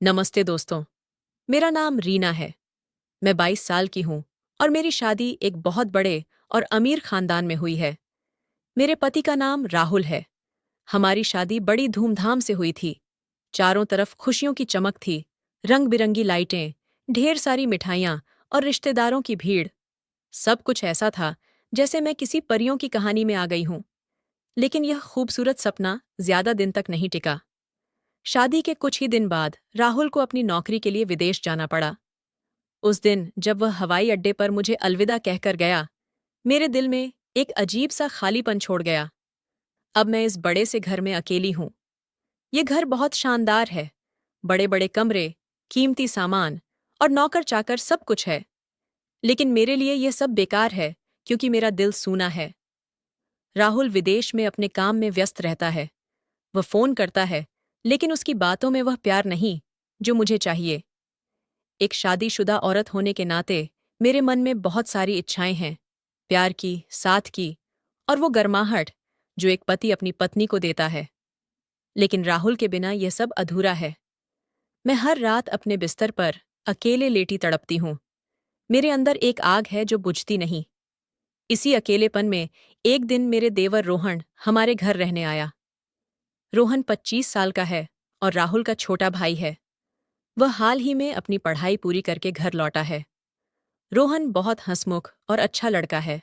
नमस्ते दोस्तों। मेरा नाम रीना है। मैं 22 साल की हूँ और मेरी शादी एक बहुत बड़े और अमीर खानदान में हुई है। मेरे पति का नाम राहुल है। हमारी शादी बड़ी धूमधाम से हुई थी। चारों तरफ खुशियों की चमक थी, रंग बिरंगी लाइटें, ढेर सारी मिठाइयाँ और रिश्तेदारों की भीड़। सब कुछ ऐसा था जैसे मैं किसी परियों की कहानी में आ गई हूँ। लेकिन यह खूबसूरत सपना ज्यादा दिन तक नहीं टिका। शादी के कुछ ही दिन बाद राहुल को अपनी नौकरी के लिए विदेश जाना पड़ा। उस दिन जब वह हवाई अड्डे पर मुझे अलविदा कहकर गया, मेरे दिल में एक अजीब सा खालीपन छोड़ गया। अब मैं इस बड़े से घर में अकेली हूँ। ये घर बहुत शानदार है। बड़े बड़े कमरे, कीमती सामान और नौकर चाकर सब कुछ है। लेकिन मेरे लिए यह सब बेकार है क्योंकि मेरा दिल सूना है। राहुल विदेश में अपने काम में व्यस्त रहता है। वह फोन करता है, लेकिन उसकी बातों में वह प्यार नहीं जो मुझे चाहिए। एक शादीशुदा औरत होने के नाते मेरे मन में बहुत सारी इच्छाएं हैं। प्यार की, साथ की और वो गर्माहट जो एक पति अपनी पत्नी को देता है। लेकिन राहुल के बिना यह सब अधूरा है। मैं हर रात अपने बिस्तर पर अकेले लेटी तड़पती हूँ। मेरे अंदर एक आग है जो बुझती नहीं। इसी अकेलेपन में एक दिन मेरे देवर रोहन हमारे घर रहने आया। रोहन 25 साल का है और राहुल का छोटा भाई है। वह हाल ही में अपनी पढ़ाई पूरी करके घर लौटा है। रोहन बहुत हंसमुख और अच्छा लड़का है।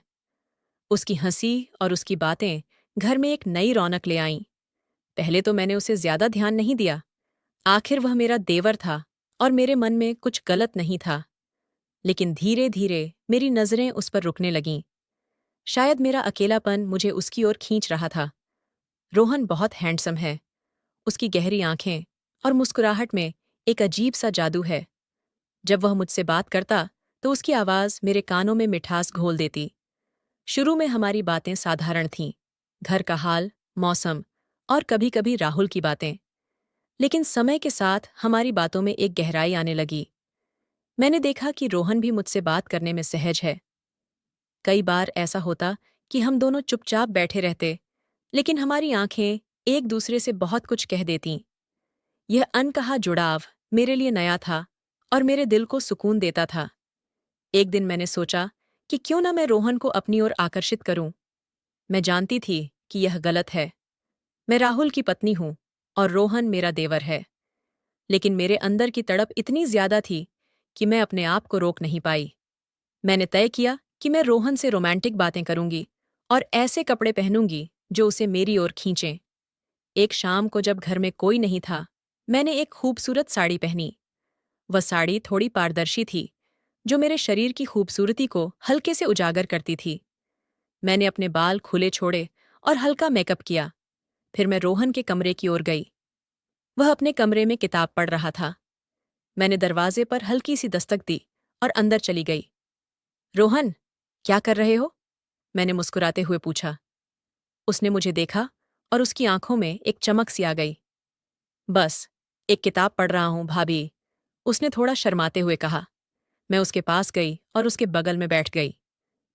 उसकी हंसी और उसकी बातें घर में एक नई रौनक ले आईं। पहले तो मैंने उसे ज्यादा ध्यान नहीं दिया। आखिर वह मेरा देवर था और मेरे मन में कुछ गलत नहीं था। लेकिन धीरे धीरे मेरी नजरें उस पर रुकने लगीं। शायद मेरा अकेलापन मुझे उसकी ओर खींच रहा था। रोहन बहुत हैंडसम है। उसकी गहरी आंखें और मुस्कुराहट में एक अजीब सा जादू है। जब वह मुझसे बात करता तो उसकी आवाज मेरे कानों में मिठास घोल देती। शुरू में हमारी बातें साधारण थीं, घर का हाल, मौसम और कभी-कभी राहुल की बातें। लेकिन समय के साथ हमारी बातों में एक गहराई आने लगी। मैंने देखा कि रोहन भी मुझसे बात करने में सहज है। कई बार ऐसा होता कि हम दोनों चुपचाप बैठे रहते, लेकिन हमारी आंखें एक दूसरे से बहुत कुछ कह देतीं। यह अनकहा जुड़ाव मेरे लिए नया था और मेरे दिल को सुकून देता था। एक दिन मैंने सोचा कि क्यों ना मैं रोहन को अपनी ओर आकर्षित करूं। मैं जानती थी कि यह गलत है। मैं राहुल की पत्नी हूं और रोहन मेरा देवर है। लेकिन मेरे अंदर की तड़प इतनी ज्यादा थी कि मैं अपने आप को रोक नहीं पाई। मैंने तय किया कि मैं रोहन से रोमांटिक बातें करूंगी और ऐसे कपड़े पहनूंगी जो उसे मेरी ओर खींचें। एक शाम को जब घर में कोई नहीं था, मैंने एक खूबसूरत साड़ी पहनी। वह साड़ी थोड़ी पारदर्शी थी, जो मेरे शरीर की खूबसूरती को हल्के से उजागर करती थी। मैंने अपने बाल खुले छोड़े और हल्का मेकअप किया। फिर मैं रोहन के कमरे की ओर गई। वह अपने कमरे में किताब पढ़ रहा था। मैंने दरवाजे पर हल्की सी दस्तक दी और अंदर चली गई। रोहन, क्या कर रहे हो? मैंने मुस्कुराते हुए पूछा। उसने मुझे देखा और उसकी आंखों में एक चमक सी आ गई। बस, एक किताब पढ़ रहा हूं भाभी, उसने थोड़ा शर्माते हुए कहा। मैं उसके पास गई और उसके बगल में बैठ गई।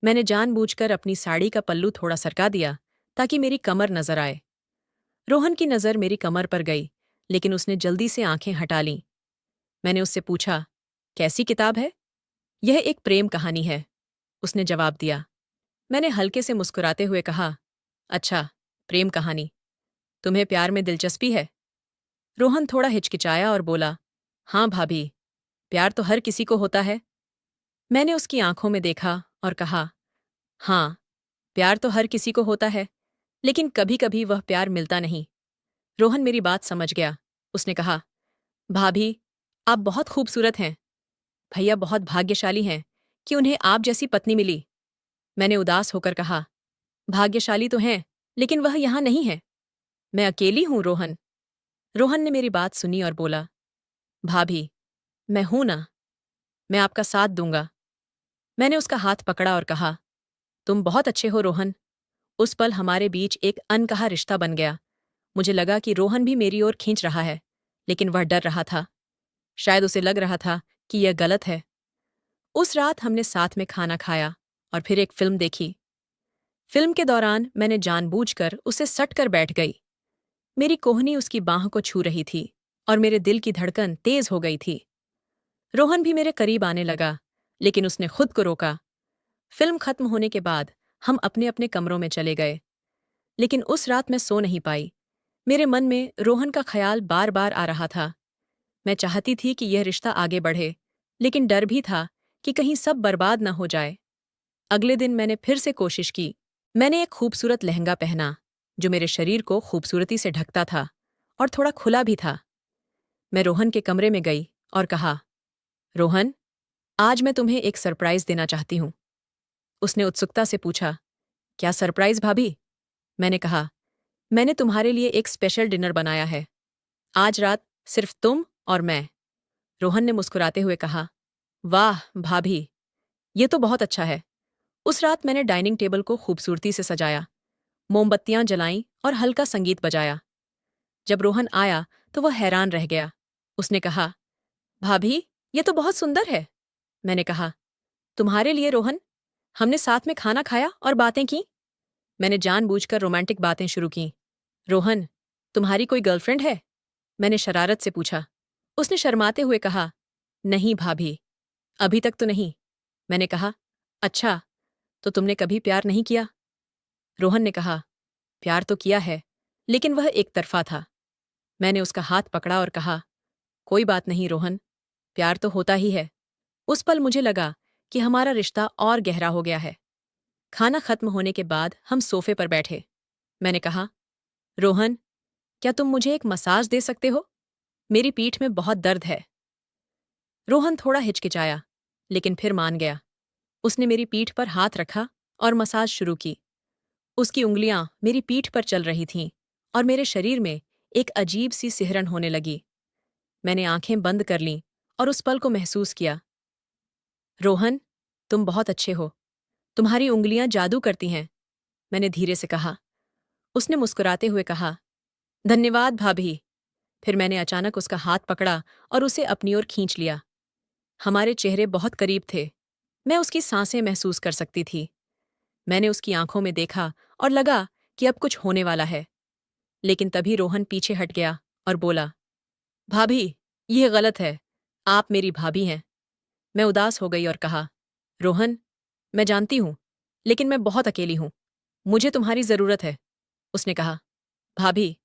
मैंने जानबूझकर अपनी साड़ी का पल्लू थोड़ा सरका दिया ताकि मेरी कमर नजर आए। रोहन की नजर मेरी कमर पर गई, लेकिन उसने जल्दी से आंखें हटा लीं। मैंने उससे पूछा, कैसी किताब है? यह एक प्रेम कहानी है, उसने जवाब दिया। मैंने हल्के से मुस्कुराते हुए कहा, अच्छा, प्रेम कहानी। तुम्हें प्यार में दिलचस्पी है? रोहन थोड़ा हिचकिचाया और बोला, हाँ भाभी, प्यार तो हर किसी को होता है। मैंने उसकी आंखों में देखा और कहा, हाँ, प्यार तो हर किसी को होता है, लेकिन कभी कभी वह प्यार मिलता नहीं। रोहन मेरी बात समझ गया। उसने कहा, भाभी, आप बहुत खूबसूरत हैं। भैया बहुत भाग्यशाली हैं कि उन्हें आप जैसी पत्नी मिली। मैंने उदास होकर कहा, भाग्यशाली तो हैं, लेकिन वह यहाँ नहीं है। मैं अकेली हूँ रोहन। रोहन ने मेरी बात सुनी और बोला, भाभी, मैं हूं ना, मैं आपका साथ दूंगा। मैंने उसका हाथ पकड़ा और कहा, तुम बहुत अच्छे हो रोहन। उस पल हमारे बीच एक अनकहा रिश्ता बन गया। मुझे लगा कि रोहन भी मेरी ओर खींच रहा है, लेकिन वह डर रहा था। शायद उसे लग रहा था कि यह गलत है। उस रात हमने साथ में खाना खाया और फिर एक फिल्म देखी। फिल्म के दौरान मैंने जानबूझकर उसे सट कर बैठ गई। मेरी कोहनी उसकी बाह को छू रही थी और मेरे दिल की धड़कन तेज हो गई थी। रोहन भी मेरे करीब आने लगा, लेकिन उसने खुद को रोका। फिल्म खत्म होने के बाद हम अपने अपने कमरों में चले गए, लेकिन उस रात मैं सो नहीं पाई। मेरे मन में रोहन का ख्याल बार बार आ रहा था। मैं चाहती थी कि यह रिश्ता आगे बढ़े, लेकिन डर भी था कि कहीं सब बर्बाद न हो जाए। अगले दिन मैंने फिर से कोशिश की। मैंने एक खूबसूरत लहंगा पहना, जो मेरे शरीर को खूबसूरती से ढकता था और थोड़ा खुला भी था। मैं रोहन के कमरे में गई और कहा, रोहन, आज मैं तुम्हें एक सरप्राइज देना चाहती हूँ। उसने उत्सुकता से पूछा, क्या सरप्राइज भाभी? मैंने कहा, मैंने तुम्हारे लिए एक स्पेशल डिनर बनाया है। आज रात सिर्फ तुम और मैं। रोहन ने मुस्कुराते हुए कहा, वाह भाभी, ये तो बहुत अच्छा है। उस रात मैंने डाइनिंग टेबल को खूबसूरती से सजाया, मोमबत्तियां जलाईं और हल्का संगीत बजाया। जब रोहन आया तो वह हैरान रह गया। उसने कहा, भाभी, ये तो बहुत सुंदर है। मैंने कहा, तुम्हारे लिए रोहन। हमने साथ में खाना खाया और बातें की। मैंने जानबूझकर रोमांटिक बातें शुरू की। रोहन, तुम्हारी कोई गर्लफ्रेंड है? मैंने शरारत से पूछा। उसने शर्माते हुए कहा, नहीं भाभी, अभी तक तो नहीं। मैंने कहा, अच्छा, तो तुमने कभी प्यार नहीं किया? रोहन ने कहा, प्यार तो किया है, लेकिन वह एक तरफा था। मैंने उसका हाथ पकड़ा और कहा, कोई बात नहीं रोहन, प्यार तो होता ही है। उस पल मुझे लगा कि हमारा रिश्ता और गहरा हो गया है। खाना खत्म होने के बाद हम सोफे पर बैठे। मैंने कहा, रोहन, क्या तुम मुझे एक मसाज दे सकते हो? मेरी पीठ में बहुत दर्द है। रोहन थोड़ा हिचकिचाया, लेकिन फिर मान गया। उसने मेरी पीठ पर हाथ रखा और मसाज शुरू की। उसकी उंगलियां मेरी पीठ पर चल रही थीं और मेरे शरीर में एक अजीब सी सिहरन होने लगी। मैंने आंखें बंद कर लीं और उस पल को महसूस किया। रोहन, तुम बहुत अच्छे हो। तुम्हारी उंगलियां जादू करती हैं। मैंने धीरे से कहा। उसने मुस्कुराते हुए कहा, धन्यवाद भाभी। फिर मैंने अचानक उसका हाथ पकड़ा और उसे अपनी ओर खींच लिया। हमारे चेहरे बहुत करीब थे। मैं उसकी सांसें महसूस कर सकती थी। मैंने उसकी आंखों में देखा और लगा कि अब कुछ होने वाला है। लेकिन तभी रोहन पीछे हट गया और बोला, भाभी, यह गलत है। आप मेरी भाभी हैं। मैं उदास हो गई और कहा, रोहन, मैं जानती हूं, लेकिन मैं बहुत अकेली हूं। मुझे तुम्हारी जरूरत है। उसने कहा, भाभी,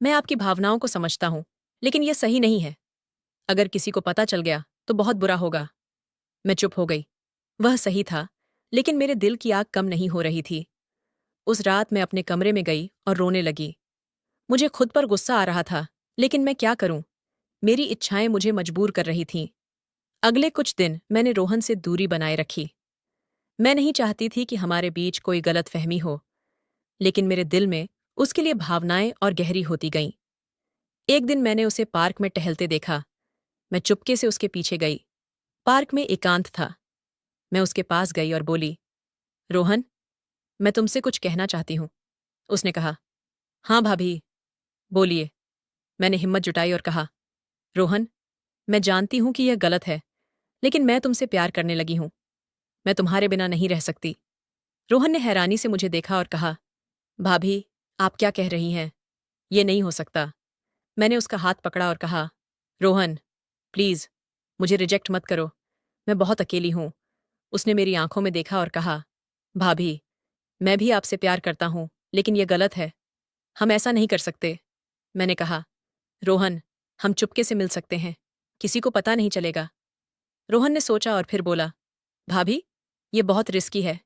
मैं आपकी भावनाओं को समझता हूं, लेकिन यह सही नहीं है। अगर किसी को पता चल गया तो बहुत बुरा होगा। मैं चुप हो गई। वह सही था, लेकिन मेरे दिल की आग कम नहीं हो रही थी। उस रात मैं अपने कमरे में गई और रोने लगी। मुझे खुद पर गुस्सा आ रहा था, लेकिन मैं क्या करूं? मेरी इच्छाएं मुझे मजबूर कर रही थीं। अगले कुछ दिन मैंने रोहन से दूरी बनाए रखी। मैं नहीं चाहती थी कि हमारे बीच कोई गलतफहमी हो, लेकिन मेरे दिल में उसके लिए भावनाएं और गहरी होती गईं। एक दिन मैंने उसे पार्क में टहलते देखा। मैं चुपके से उसके पीछे गई। पार्क में एकांत था। मैं उसके पास गई और बोली, रोहन, मैं तुमसे कुछ कहना चाहती हूँ। उसने कहा, हाँ भाभी, बोलिए। मैंने हिम्मत जुटाई और कहा, रोहन, मैं जानती हूं कि यह गलत है, लेकिन मैं तुमसे प्यार करने लगी हूं। मैं तुम्हारे बिना नहीं रह सकती। रोहन ने हैरानी से मुझे देखा और कहा, भाभी, आप क्या कह रही हैं? ये नहीं हो सकता। मैंने उसका हाथ पकड़ा और कहा, रोहन, प्लीज, मुझे रिजेक्ट मत करो। मैं बहुत अकेली हूं। उसने मेरी आंखों में देखा और कहा, भाभी, मैं भी आपसे प्यार करता हूं, लेकिन यह गलत है। हम ऐसा नहीं कर सकते। मैंने कहा, रोहन, हम चुपके से मिल सकते हैं। किसी को पता नहीं चलेगा। रोहन ने सोचा और फिर बोला, भाभी, ये बहुत रिस्की है,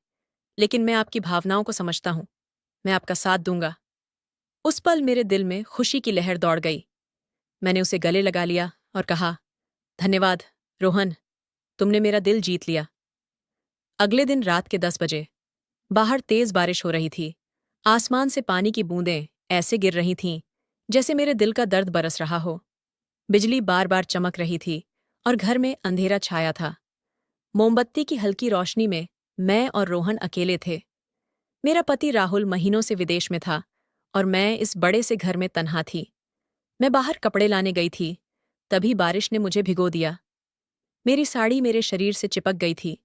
लेकिन मैं आपकी भावनाओं को समझता हूं। मैं आपका साथ दूंगा। उस पल मेरे दिल में खुशी की लहर दौड़ गई। मैंने उसे गले लगा लिया और कहा, धन्यवाद, रोहन, तुमने मेरा दिल जीत लिया। अगले दिन रात के 10 बजे बाहर तेज बारिश हो रही थी। आसमान से पानी की बूंदें ऐसे गिर रही थीं जैसे मेरे दिल का दर्द बरस रहा हो। बिजली बार बार चमक रही थी और घर में अंधेरा छाया था। मोमबत्ती की हल्की रोशनी में मैं और रोहन अकेले थे। मेरा पति राहुल महीनों से विदेश में था और मैं इस बड़े से घर में तन्हा थी। मैं बाहर कपड़े लाने गई थी, तभी बारिश ने मुझे भिगो दिया। मेरी साड़ी मेरे शरीर से चिपक गई थी।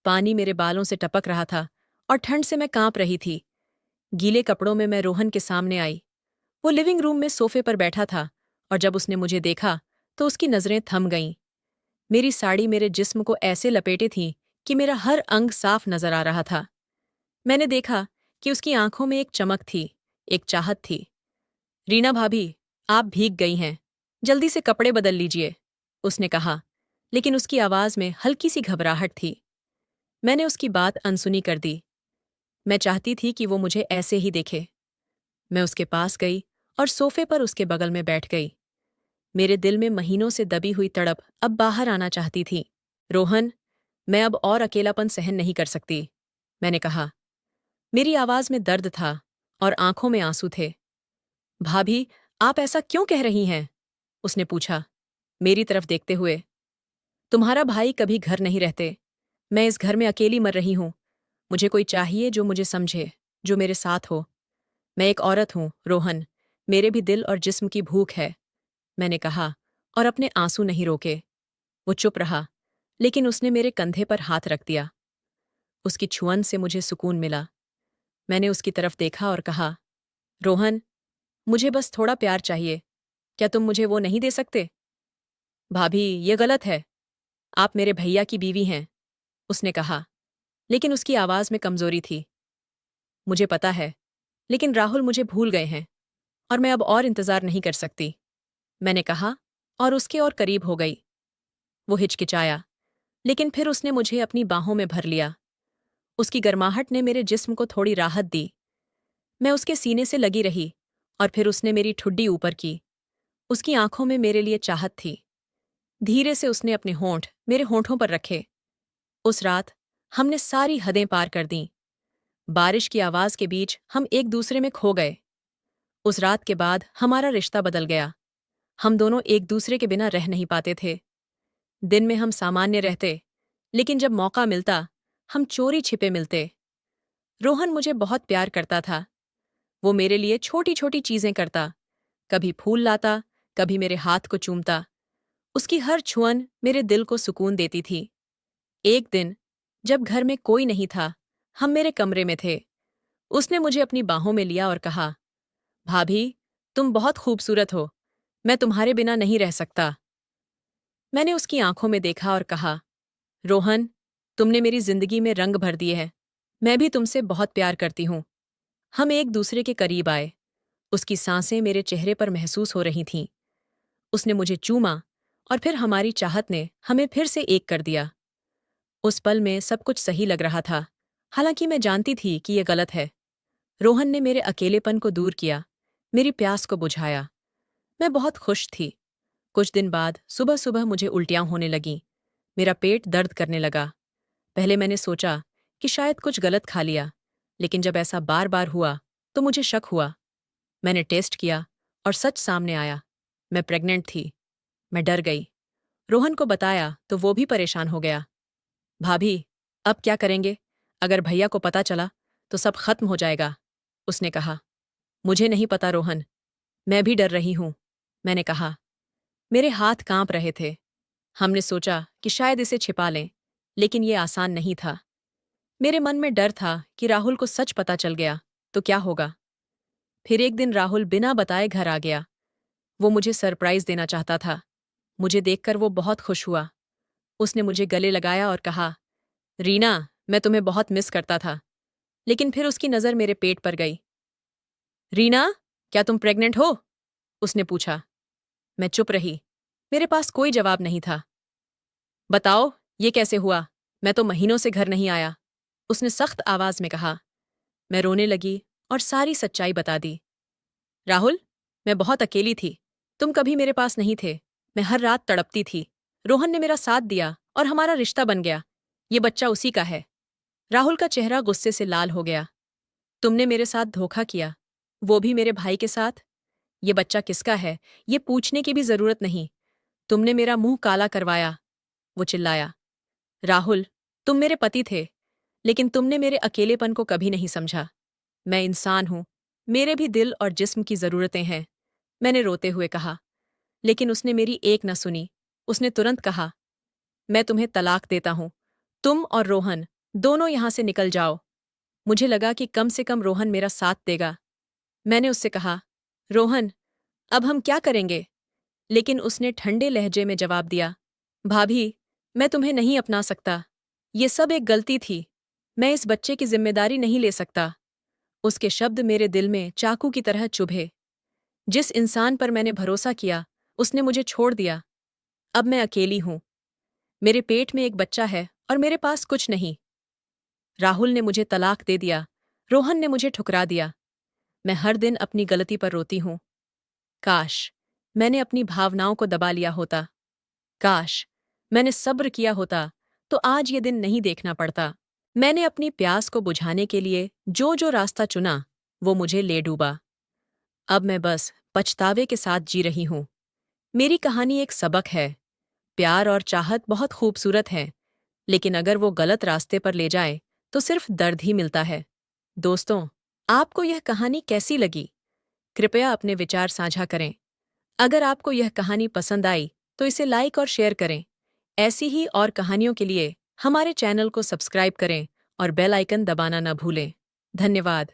पानी मेरे बालों से टपक रहा था और ठंड से मैं कांप रही थी। गीले कपड़ों में मैं रोहन के सामने आई। वो लिविंग रूम में सोफे पर बैठा था और जब उसने मुझे देखा तो उसकी नज़रें थम गईं। मेरी साड़ी मेरे जिस्म को ऐसे लपेटे थी कि मेरा हर अंग साफ नजर आ रहा था। मैंने देखा कि उसकी आंखों में एक चमक थी, एक चाहत थी। रीना भाभी, आप भीग गई हैं। जल्दी से कपड़े बदल लीजिए, उसने कहा, लेकिन उसकी आवाज में हल्की सी घबराहट थी। मैंने उसकी बात अनसुनी कर दी। मैं चाहती थी कि वो मुझे ऐसे ही देखे। मैं उसके पास गई और सोफे पर उसके बगल में बैठ गई। मेरे दिल में महीनों से दबी हुई तड़प अब बाहर आना चाहती थी। रोहन, मैं अब और अकेलापन सहन नहीं कर सकती, मैंने कहा। मेरी आवाज में दर्द था और आंखों में आंसू थे। भाभी, आप ऐसा क्यों कह रही हैं? उसने पूछा, मेरी तरफ देखते हुए। तुम्हारा भाई कभी घर नहीं रहते। मैं इस घर में अकेली मर रही हूं। मुझे कोई चाहिए जो मुझे समझे, जो मेरे साथ हो। मैं एक औरत हूं, रोहन। मेरे भी दिल और जिस्म की भूख है, मैंने कहा, और अपने आंसू नहीं रोके। वो चुप रहा, लेकिन उसने मेरे कंधे पर हाथ रख दिया। उसकी छुअन से मुझे सुकून मिला। मैंने उसकी तरफ देखा और कहा, रोहन, मुझे बस थोड़ा प्यार चाहिए। क्या तुम मुझे वो नहीं दे सकते? भाभी, ये गलत है। आप मेरे भैया की बीवी हैं, उसने कहा, लेकिन उसकी आवाज में कमजोरी थी। मुझे पता है, लेकिन राहुल मुझे भूल गए हैं और मैं अब और इंतजार नहीं कर सकती, मैंने कहा, और उसके और करीब हो गई। वो हिचकिचाया, लेकिन फिर उसने मुझे अपनी बाहों में भर लिया। उसकी गर्माहट ने मेरे जिस्म को थोड़ी राहत दी। मैं उसके सीने से लगी रही और फिर उसने मेरी ठुड्डी ऊपर की। उसकी आंखों में मेरे लिए चाहत थी। धीरे से उसने अपने होंठ मेरे होंठों पर रखे। उस रात हमने सारी हदें पार कर दीं। बारिश की आवाज के बीच हम एक दूसरे में खो गए। उस रात के बाद हमारा रिश्ता बदल गया। हम दोनों एक दूसरे के बिना रह नहीं पाते थे। दिन में हम सामान्य रहते, लेकिन जब मौका मिलता, हम चोरी छिपे मिलते। रोहन मुझे बहुत प्यार करता था। वो मेरे लिए छोटी छोटी चीजें करता, कभी फूल लाता, कभी मेरे हाथ को चूमता। उसकी हर छुअन मेरे दिल को सुकून देती थी। एक दिन, जब घर में कोई नहीं था, हम मेरे कमरे में थे। उसने मुझे अपनी बाहों में लिया और कहा, भाभी, तुम बहुत खूबसूरत हो। मैं तुम्हारे बिना नहीं रह सकता। मैंने उसकी आंखों में देखा और कहा, रोहन, तुमने मेरी जिंदगी में रंग भर दिए हैं। मैं भी तुमसे बहुत प्यार करती हूं। हम एक दूसरे के करीब आए। उसकी सांसें मेरे चेहरे पर महसूस हो रही थीं। उसने मुझे चूमा और फिर हमारी चाहत ने हमें फिर से एक कर दिया। उस पल में सब कुछ सही लग रहा था, हालांकि मैं जानती थी कि यह गलत है। रोहन ने मेरे अकेलेपन को दूर किया, मेरी प्यास को बुझाया। मैं बहुत खुश थी। कुछ दिन बाद सुबह सुबह मुझे उल्टियां होने लगीं। मेरा पेट दर्द करने लगा। पहले मैंने सोचा कि शायद कुछ गलत खा लिया, लेकिन जब ऐसा बार बार हुआ तो मुझे शक हुआ। मैंने टेस्ट किया और सच सामने आया। मैं प्रेग्नेंट थी। मैं डर गई। रोहन को बताया तो वो भी परेशान हो गया। भाभी, अब क्या करेंगे? अगर भैया को पता चला तो सब खत्म हो जाएगा, उसने कहा। मुझे नहीं पता रोहन, मैं भी डर रही हूं, मैंने कहा। मेरे हाथ कांप रहे थे। हमने सोचा कि शायद इसे छिपा लें, लेकिन ये आसान नहीं था। मेरे मन में डर था कि राहुल को सच पता चल गया तो क्या होगा। फिर एक दिन राहुल बिना बताए घर आ गया। वो मुझे सरप्राइज देना चाहता था। मुझे देखकर वो बहुत खुश हुआ। उसने मुझे गले लगाया और कहा, रीना, मैं तुम्हें बहुत मिस करता था। लेकिन फिर उसकी नज़र मेरे पेट पर गई। रीना, क्या तुम प्रेग्नेंट हो? उसने पूछा। मैं चुप रही। मेरे पास कोई जवाब नहीं था। बताओ, ये कैसे हुआ? मैं तो महीनों से घर नहीं आया, उसने सख्त आवाज में कहा। मैं रोने लगी और सारी सच्चाई बता दी। राहुल, मैं बहुत अकेली थी। तुम कभी मेरे पास नहीं थे। मैं हर रात तड़पती थी। रोहन ने मेरा साथ दिया और हमारा रिश्ता बन गया। ये बच्चा उसी का है। राहुल का चेहरा गुस्से से लाल हो गया। तुमने मेरे साथ धोखा किया, वो भी मेरे भाई के साथ। ये बच्चा किसका है, ये पूछने की भी जरूरत नहीं। तुमने मेरा मुंह काला करवाया, वो चिल्लाया। राहुल, तुम मेरे पति थे, लेकिन तुमने मेरे अकेलेपन को कभी नहीं समझा। मैं इंसान हूं, मेरे भी दिल और जिस्म की जरूरतें हैं, मैंने रोते हुए कहा। लेकिन उसने मेरी एक न सुनी। उसने तुरंत कहा, मैं तुम्हें तलाक देता हूं। तुम और रोहन दोनों यहां से निकल जाओ। मुझे लगा कि कम से कम रोहन मेरा साथ देगा। मैंने उससे कहा, रोहन, अब हम क्या करेंगे? लेकिन उसने ठंडे लहजे में जवाब दिया, भाभी, मैं तुम्हें नहीं अपना सकता। ये सब एक गलती थी। मैं इस बच्चे की जिम्मेदारी नहीं ले सकता। उसके शब्द मेरे दिल में चाकू की तरह चुभे। जिस इंसान पर मैंने भरोसा किया, उसने मुझे छोड़ दिया। अब मैं अकेली हूं। मेरे पेट में एक बच्चा है और मेरे पास कुछ नहीं। राहुल ने मुझे तलाक दे दिया। रोहन ने मुझे ठुकरा दिया। मैं हर दिन अपनी गलती पर रोती हूं। काश मैंने अपनी भावनाओं को दबा लिया होता। काश मैंने सब्र किया होता तो आज ये दिन नहीं देखना पड़ता। मैंने अपनी प्यास को बुझाने के लिए जो जो रास्ता चुना, वो मुझे ले डूबा। अब मैं बस पछतावे के साथ जी रही हूं। मेरी कहानी एक सबक है। प्यार और चाहत बहुत खूबसूरत है, लेकिन अगर वो गलत रास्ते पर ले जाए तो सिर्फ दर्द ही मिलता है। दोस्तों, आपको यह कहानी कैसी लगी? कृपया अपने विचार साझा करें। अगर आपको यह कहानी पसंद आई तो इसे लाइक और शेयर करें। ऐसी ही और कहानियों के लिए हमारे चैनल को सब्सक्राइब करें और बेल आइकन दबाना न भूलें। धन्यवाद।